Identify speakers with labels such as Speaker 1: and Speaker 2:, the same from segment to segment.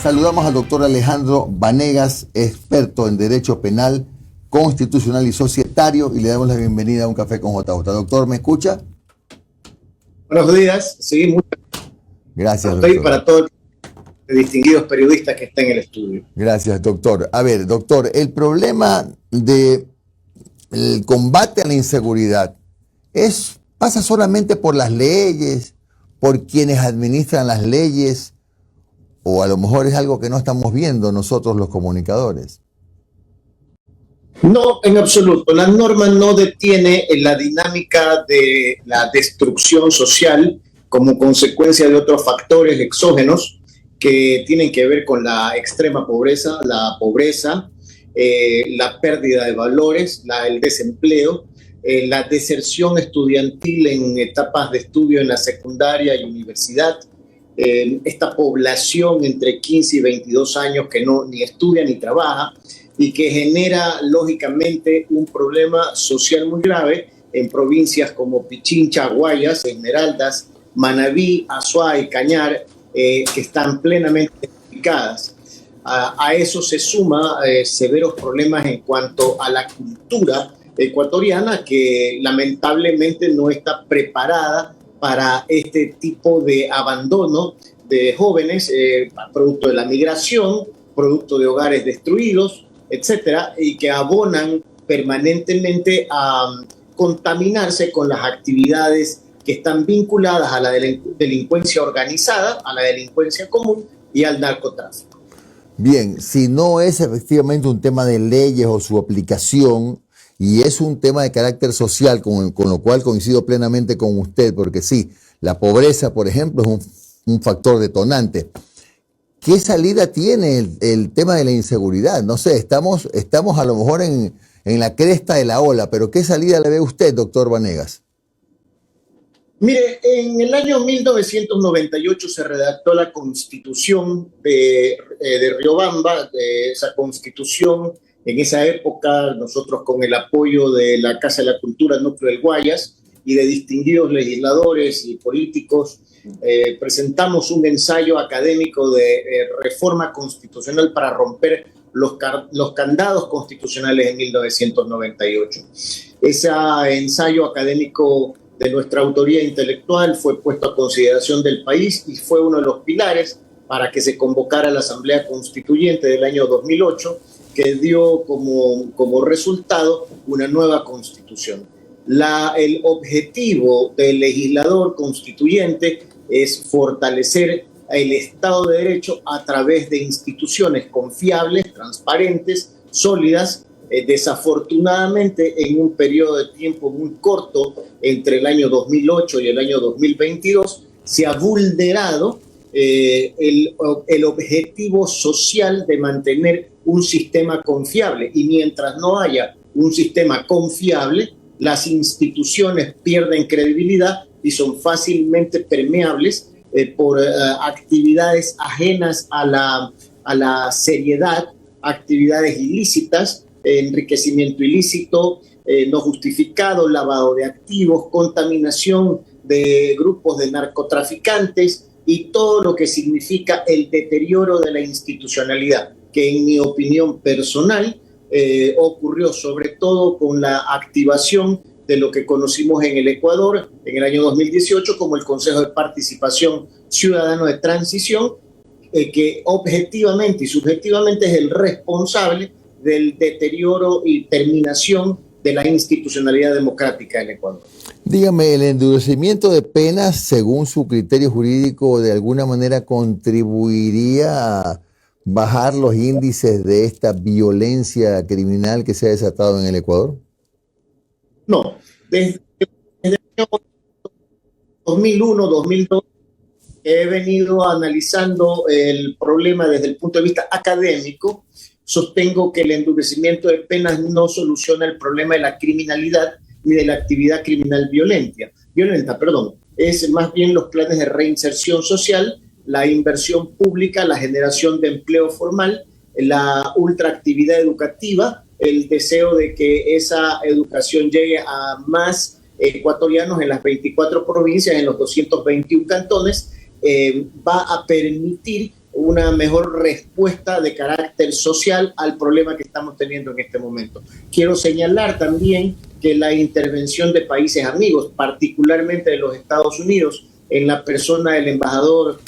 Speaker 1: Saludamos al doctor Alejandro Vanegas, experto en Derecho Penal, Constitucional y Societario, y le damos la bienvenida a Un Café con JJ. Doctor, ¿me escucha?
Speaker 2: Buenos días, sí, muchas
Speaker 1: gracias.
Speaker 2: Estoy para todos los distinguidos periodistas que están en el estudio.
Speaker 1: Gracias, doctor. A ver, doctor, el problema del combate a la inseguridad pasa solamente por las leyes, por quienes administran las leyes, o a lo mejor es algo que no estamos viendo nosotros los comunicadores.
Speaker 2: No, en absoluto. La norma no detiene la dinámica de la destrucción social como consecuencia de otros factores exógenos que tienen que ver con la extrema pobreza, la pérdida de valores, el desempleo, la deserción estudiantil en etapas de estudio en la secundaria y universidad, esta población entre 15 y 22 años que ni estudia ni trabaja y que genera lógicamente un problema social muy grave en provincias como Pichincha, Guayas, Esmeraldas, Manabí, Azuay, Cañar, que están plenamente identificadas. A eso se suma severos problemas en cuanto a la cultura ecuatoriana, que lamentablemente no está preparada para este tipo de abandono de jóvenes, producto de la migración, producto de hogares destruidos, etcétera, y que abonan permanentemente a contaminarse con las actividades que están vinculadas a la delincuencia organizada, a la delincuencia común y al narcotráfico.
Speaker 1: Bien, si no es efectivamente un tema de leyes o su aplicación, y es un tema de carácter social, con lo cual coincido plenamente con usted, porque sí, la pobreza, por ejemplo, es un factor detonante. ¿Qué salida tiene el tema de la inseguridad? No sé, estamos a lo mejor en la cresta de la ola, pero ¿qué salida le ve usted, doctor Vanegas?
Speaker 2: Mire, en el año 1998 se redactó la Constitución de Riobamba, de esa Constitución. En esa época, nosotros con el apoyo de la Casa de la Cultura Núcleo del Guayas y de distinguidos legisladores y políticos, presentamos un ensayo académico de reforma constitucional para romper los candados constitucionales en 1998. Ese ensayo académico de nuestra autoría intelectual fue puesto a consideración del país y fue uno de los pilares para que se convocara la Asamblea Constituyente del año 2008, que dio como resultado una nueva constitución. El objetivo del legislador constituyente es fortalecer el Estado de Derecho a través de instituciones confiables, transparentes, sólidas. Desafortunadamente, en un periodo de tiempo muy corto, entre el año 2008 y el año 2022, se ha vulnerado el objetivo social de mantener un sistema confiable, y mientras no haya un sistema confiable, las instituciones pierden credibilidad y son fácilmente permeables por actividades ajenas a la seriedad, actividades ilícitas, enriquecimiento ilícito, no justificado, lavado de activos, contaminación de grupos de narcotraficantes y todo lo que significa el deterioro de la institucionalidad, que en mi opinión personal ocurrió sobre todo con la activación de lo que conocimos en el Ecuador en el año 2018 como el Consejo de Participación Ciudadano de Transición, que objetivamente y subjetivamente es el responsable del deterioro y terminación de la institucionalidad democrática en Ecuador.
Speaker 1: Dígame, ¿el endurecimiento de penas, según su criterio jurídico, de alguna manera contribuiría a bajar los índices de esta violencia criminal que se ha desatado en el Ecuador?
Speaker 2: No, desde el año 2001, 2002, he venido analizando el problema desde el punto de vista académico. Sostengo que el endurecimiento de penas no soluciona el problema de la criminalidad ni de la actividad criminal violenta. Es más bien los planes de reinserción social, la inversión pública, la generación de empleo formal, la ultraactividad educativa, el deseo de que esa educación llegue a más ecuatorianos en las 24 provincias, en los 221 cantones, va a permitir una mejor respuesta de carácter social al problema que estamos teniendo en este momento. Quiero señalar también que la intervención de países amigos, particularmente de los Estados Unidos, en la persona del embajador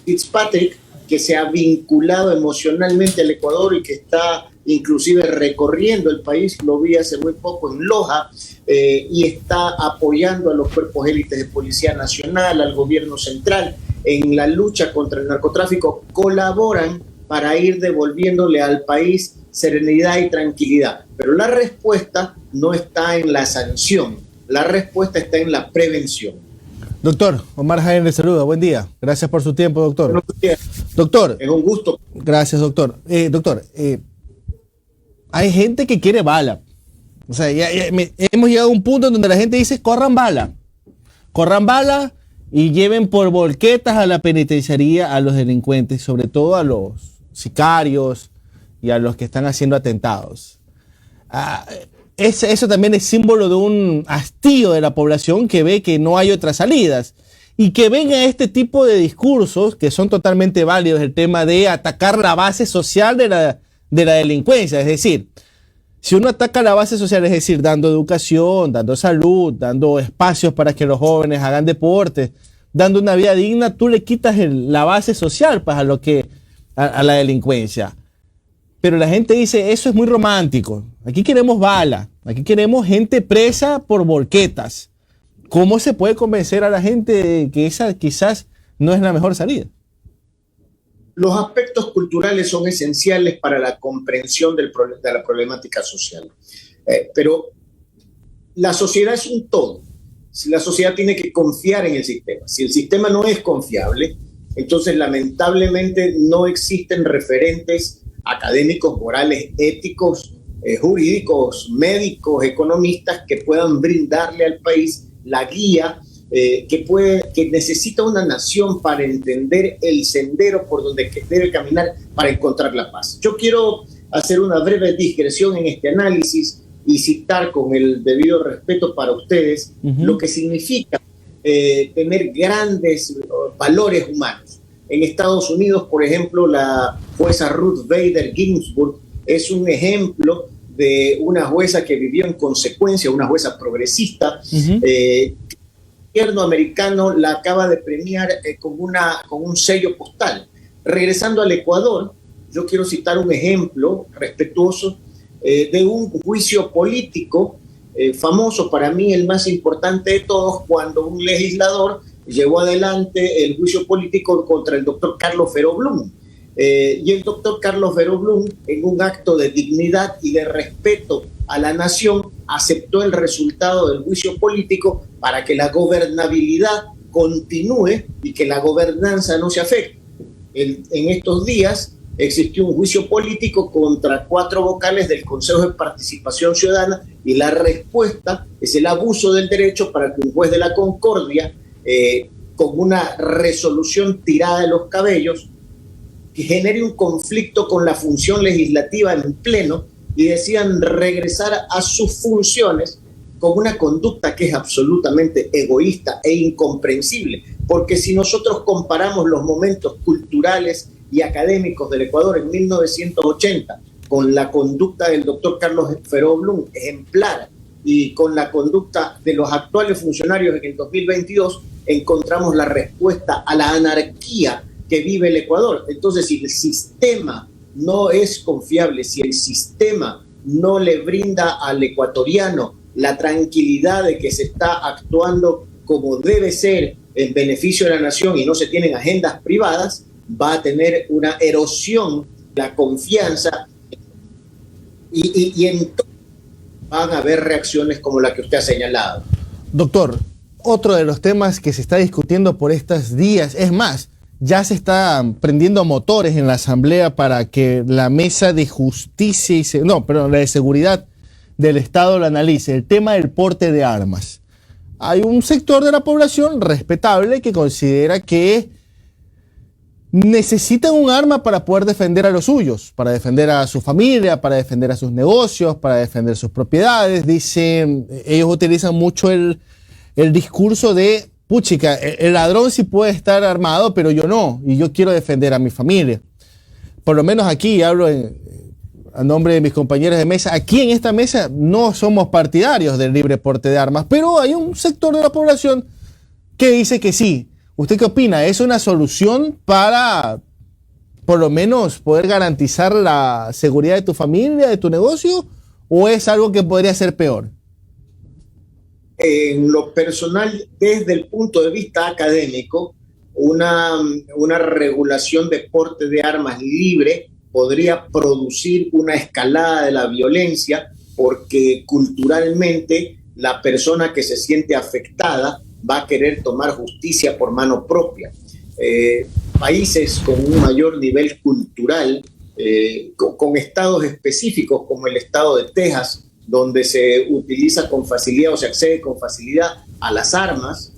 Speaker 2: Fitzpatrick, que se ha vinculado emocionalmente al Ecuador y que está inclusive recorriendo el país, lo vi hace muy poco en Loja, y está apoyando a los cuerpos élites de Policía Nacional, al gobierno central, en la lucha contra el narcotráfico, colaboran para ir devolviéndole al país serenidad y tranquilidad. Pero la respuesta no está en la sanción, la respuesta está en la prevención.
Speaker 3: Doctor, Omar Jaén le saluda, buen día. Gracias por su tiempo, doctor.
Speaker 2: Buenos días.
Speaker 3: Doctor.
Speaker 2: Es un gusto.
Speaker 3: Gracias, doctor. Doctor, hay gente que quiere bala. O sea, hemos llegado a un punto en donde la gente dice, corran bala y lleven por volquetas a la penitenciaría a los delincuentes, sobre todo a los sicarios y a los que están haciendo atentados. Eso también es símbolo de un hastío de la población que ve que no hay otras salidas y que venga este tipo de discursos que son totalmente válidos, el tema de atacar la base social de la delincuencia. Es decir, si uno ataca la base social, es decir, dando educación, dando salud, dando espacios para que los jóvenes hagan deporte, dando una vida digna, tú le quitas la base social pues, a la delincuencia. Pero la gente dice, eso es muy romántico. Aquí queremos bala, aquí queremos gente presa por volquetas. ¿Cómo se puede convencer a la gente de que esa quizás no es la mejor salida?
Speaker 2: Los aspectos culturales son esenciales para la comprensión de la problemática social. Pero la sociedad es un todo. La sociedad tiene que confiar en el sistema. Si el sistema no es confiable, entonces lamentablemente no existen referentes académicos, morales, éticos, jurídicos, médicos, economistas que puedan brindarle al país la guía que necesita una nación para entender el sendero por donde debe caminar para encontrar la paz. Yo quiero hacer una breve digresión en este análisis y citar con el debido respeto para ustedes lo que significa tener grandes valores humanos. En Estados Unidos, por ejemplo, la jueza Ruth Bader Ginsburg es un ejemplo de una jueza que vivió en consecuencia, una jueza progresista. El gobierno americano la acaba de premiar con un sello postal. Regresando al Ecuador, yo quiero citar un ejemplo respetuoso de un juicio político famoso, para mí el más importante de todos, cuando un legislador llevó adelante el juicio político contra el doctor Carlos Feró Blum. Y el doctor Carlos Feró Blum, en un acto de dignidad y de respeto a la nación, aceptó el resultado del juicio político para que la gobernabilidad continúe y que la gobernanza no se afecte. En estos días existió un juicio político contra 4 vocales del Consejo de Participación Ciudadana y la respuesta es el abuso del derecho para que un juez de la Concordia, con una resolución tirada de los cabellos, que genere un conflicto con la función legislativa en pleno y decidan regresar a sus funciones con una conducta que es absolutamente egoísta e incomprensible. Porque si nosotros comparamos los momentos culturales y académicos del Ecuador en 1980 con la conducta del doctor Carlos Feró Blum, ejemplar, y con la conducta de los actuales funcionarios en el 2022, encontramos la respuesta a la anarquía que vive el Ecuador. Entonces, si el sistema no es confiable, si el sistema no le brinda al ecuatoriano la tranquilidad de que se está actuando como debe ser en beneficio de la nación y no se tienen agendas privadas, va a tener una erosión de la confianza y entonces van a haber reacciones como la que usted ha señalado.
Speaker 3: Doctor, otro de los temas que se está discutiendo por estos días, es más, ya se está prendiendo motores en la Asamblea para que la Mesa de Justicia la de Seguridad del Estado lo analice, el tema del porte de armas. Hay un sector de la población respetable que considera que necesitan un arma para poder defender a los suyos, para defender a su familia, para defender a sus negocios, para defender sus propiedades. Dicen, ellos utilizan mucho el discurso de puchica, el ladrón sí puede estar armado, pero yo no, y yo quiero defender a mi familia. Por lo menos aquí, hablo a nombre de mis compañeros de mesa, aquí en esta mesa no somos partidarios del libre porte de armas, pero hay un sector de la población que dice que sí. ¿Usted qué opina? ¿Es una solución para, por lo menos, poder garantizar la seguridad de tu familia, de tu negocio, o es algo que podría ser peor?
Speaker 2: En lo personal, desde el punto de vista académico, una regulación de porte de armas libre podría producir una escalada de la violencia, porque culturalmente la persona que se siente afectada va a querer tomar justicia por mano propia. Países con un mayor nivel cultural, con estados específicos como el estado de Texas, donde se utiliza con facilidad o se accede con facilidad a las armas,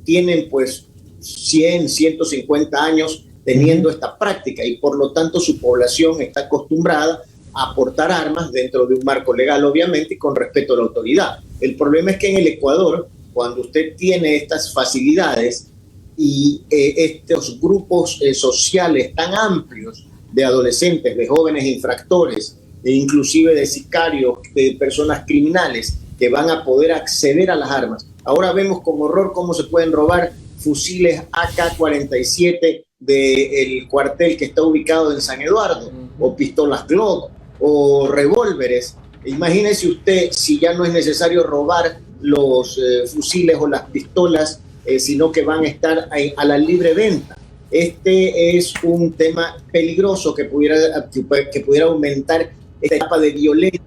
Speaker 2: tienen pues 100, 150 años teniendo esta práctica, y por lo tanto su población está acostumbrada a portar armas dentro de un marco legal, obviamente, y con respeto a la autoridad. El problema es que en el Ecuador, cuando usted tiene estas facilidades y estos grupos sociales tan amplios de adolescentes, de jóvenes infractores, e inclusive de sicarios, de personas criminales que van a poder acceder a las armas. Ahora vemos con horror cómo se pueden robar fusiles AK-47 del cuartel que está ubicado en San Eduardo, o pistolas Glock, o revólveres. Imagínese usted si ya no es necesario robar los fusiles o las pistolas, sino que van a estar a la libre venta. Este es un tema peligroso que pudiera aumentar esta etapa de violencia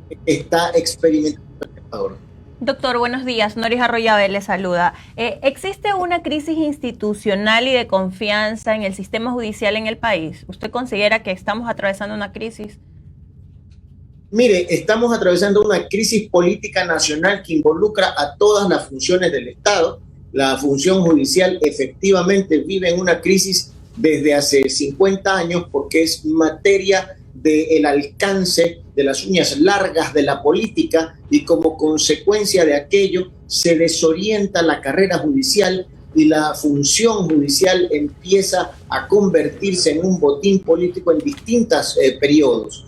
Speaker 2: que está experimentando el Ecuador.
Speaker 4: Doctor, buenos días. Noris Arroyave le saluda. ¿Existe una crisis institucional y de confianza en el sistema judicial en el país? ¿Usted considera que estamos atravesando una crisis?
Speaker 2: Mire, estamos atravesando una crisis política nacional que involucra a todas las funciones del Estado. La función judicial efectivamente vive en una crisis desde hace 50 años porque es materia del alcance de las uñas largas de la política, y como consecuencia de aquello se desorienta la carrera judicial y la función judicial empieza a convertirse en un botín político en distintos periodos.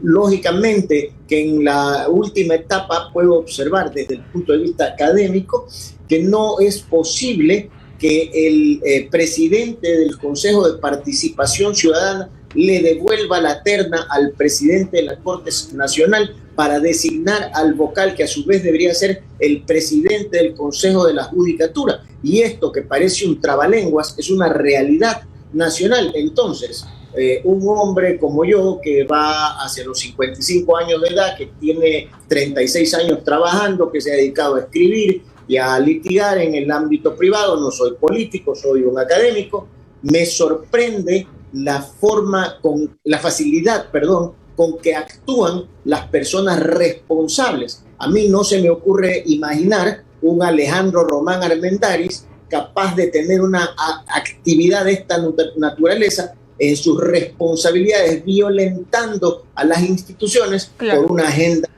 Speaker 2: Lógicamente que en la última etapa puedo observar desde el punto de vista académico que no es posible que el presidente del Consejo de Participación Ciudadana le devuelva la terna al presidente de la Corte Nacional para designar al vocal, que a su vez debería ser el presidente del Consejo de la Judicatura. Y esto, que parece un trabalenguas, es una realidad nacional. Entonces, un hombre como yo, que va hacia los 55 años de edad, que tiene 36 años trabajando, que se ha dedicado a escribir y a litigar en el ámbito privado, no soy político, soy un académico, me sorprende la facilidad con que actúan las personas responsables. A mí no se me ocurre imaginar un Alejandro Román Armendáriz capaz de tener una actividad de esta naturaleza en sus responsabilidades, violentando a las instituciones, claro, por una agenda.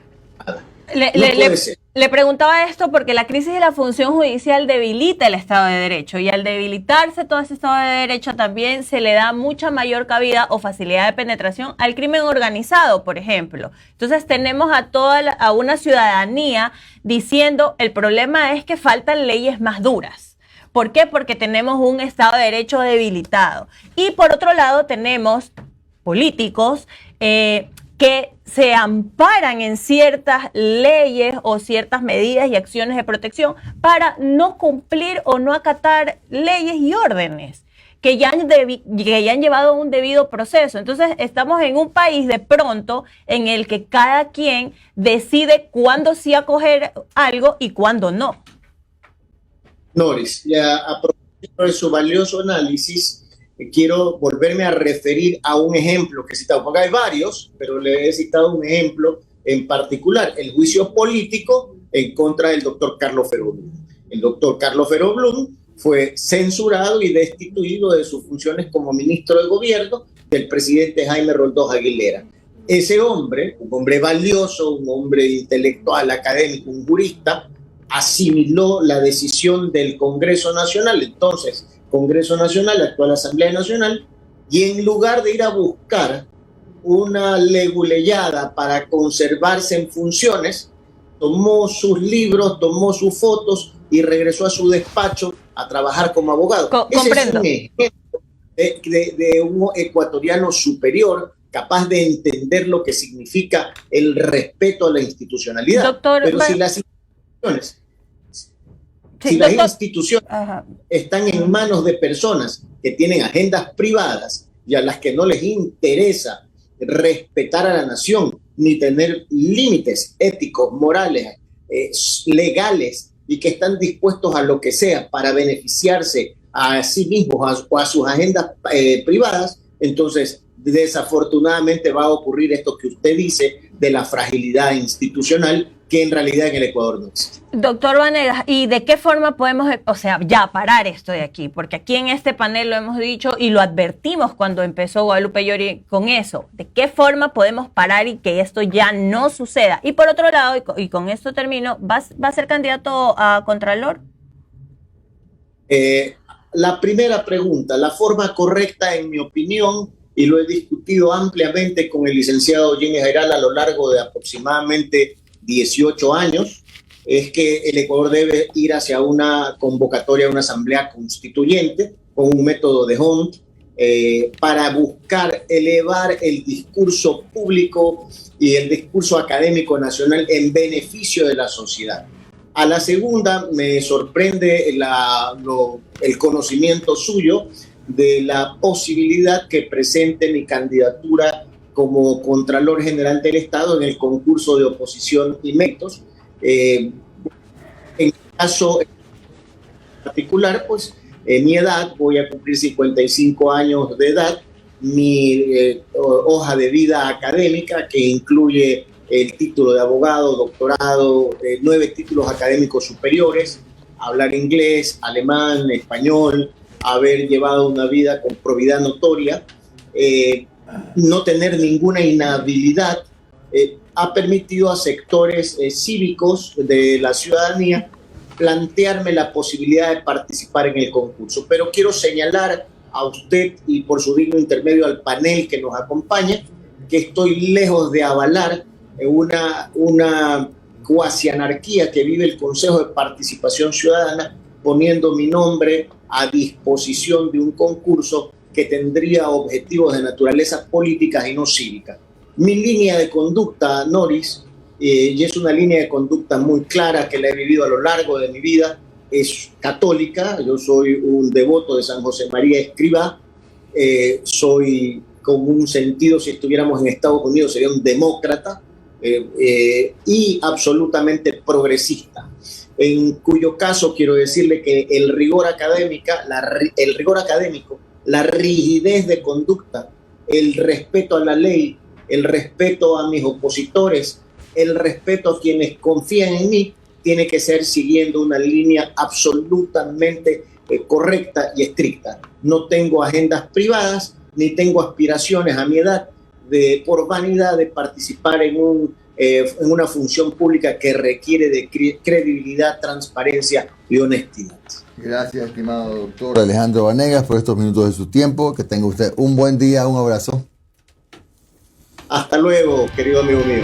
Speaker 4: Le preguntaba esto porque la crisis de la función judicial debilita el Estado de Derecho, y al debilitarse todo ese Estado de Derecho también se le da mucha mayor cabida o facilidad de penetración al crimen organizado, por ejemplo. Entonces tenemos a una ciudadanía diciendo: el problema es que faltan leyes más duras. ¿Por qué? Porque tenemos un Estado de Derecho debilitado. Y por otro lado tenemos políticos que se amparan en ciertas leyes o ciertas medidas y acciones de protección para no cumplir o no acatar leyes y órdenes que ya han llevado un debido proceso. Entonces estamos en un país de pronto en el que cada quien decide cuándo sí acoger algo y cuándo no.
Speaker 2: Noris, ya a propósito de su valioso análisis, quiero volverme a referir a un ejemplo que he citado, porque hay varios, pero le he citado un ejemplo en particular: el juicio político en contra del doctor Carlos Ferro-Blum. El doctor Carlos Ferro-Blum fue censurado y destituido de sus funciones como ministro de gobierno del presidente Jaime Roldós Aguilera. Ese hombre, un hombre valioso, un hombre intelectual, académico, un jurista, asimiló la decisión del Congreso Nacional, entonces Congreso Nacional, actual Asamblea Nacional, y en lugar de ir a buscar una leguleyada para conservarse en funciones, tomó sus libros, tomó sus fotos y regresó a su despacho a trabajar como abogado.
Speaker 4: Comprendo.
Speaker 2: Ese es un ejemplo de un ecuatoriano superior, capaz de entender lo que significa el respeto a la institucionalidad.
Speaker 4: Doctor,
Speaker 2: pero si las instituciones,
Speaker 4: sí,
Speaker 2: si
Speaker 4: doctor,
Speaker 2: las instituciones están en manos de personas que tienen agendas privadas y a las que no les interesa respetar a la nación, ni tener límites éticos, morales, legales, y que están dispuestos a lo que sea para beneficiarse a sí mismos o a sus agendas privadas, entonces desafortunadamente va a ocurrir esto que usted dice de la fragilidad institucional, que en realidad en el Ecuador no existe.
Speaker 4: Doctor Vanegas, ¿y de qué forma podemos, ya parar esto de aquí? Porque aquí en este panel lo hemos dicho y lo advertimos cuando empezó Guadalupe Llori con eso. ¿De qué forma podemos parar y que esto ya no suceda? Y por otro lado, y con esto termino, ¿va a ser candidato a Contralor?
Speaker 2: La primera pregunta, la forma correcta, en mi opinión, y lo he discutido ampliamente con el licenciado Jimmy Jairal a lo largo de aproximadamente 18 años, es que el Ecuador debe ir hacia una convocatoria a una asamblea constituyente con un método de Hunt para buscar elevar el discurso público y el discurso académico nacional en beneficio de la sociedad. A la segunda, me sorprende el conocimiento suyo de la posibilidad que presente mi candidatura como Contralor General del Estado en el concurso de oposición y méritos. En el caso particular, pues mi edad, voy a cumplir 55 años de edad, mi hoja de vida académica, que incluye el título de abogado, doctorado, 9 títulos académicos superiores, hablar inglés, alemán, español, haber llevado una vida con probidad notoria, no tener ninguna inhabilidad, ha permitido a sectores cívicos de la ciudadanía plantearme la posibilidad de participar en el concurso. Pero quiero señalar a usted y por su digno intermedio al panel que nos acompaña, que estoy lejos de avalar una cuasi anarquía que vive el Consejo de Participación Ciudadana, poniendo mi nombre a disposición de un concurso que tendría objetivos de naturaleza política y no cívica. Mi línea de conducta, Noris, y es una línea de conducta muy clara que la he vivido a lo largo de mi vida, es católica. Yo soy un devoto de San José María Escrivá, soy, con un sentido, si estuviéramos en Estados Unidos, sería un demócrata, y absolutamente progresista, en cuyo caso quiero decirle que el rigor académico, la rigidez de conducta, el respeto a la ley, el respeto a mis opositores, el respeto a quienes confían en mí, tiene que ser siguiendo una línea absolutamente correcta y estricta. No tengo agendas privadas, ni tengo aspiraciones a mi edad por vanidad de participar en una función pública que requiere de credibilidad, transparencia y honestidad.
Speaker 1: Gracias, estimado doctor Alejandro Vanegas, por estos minutos de su tiempo. Que tenga usted un buen día, un abrazo.
Speaker 2: Hasta luego, querido amigo mío.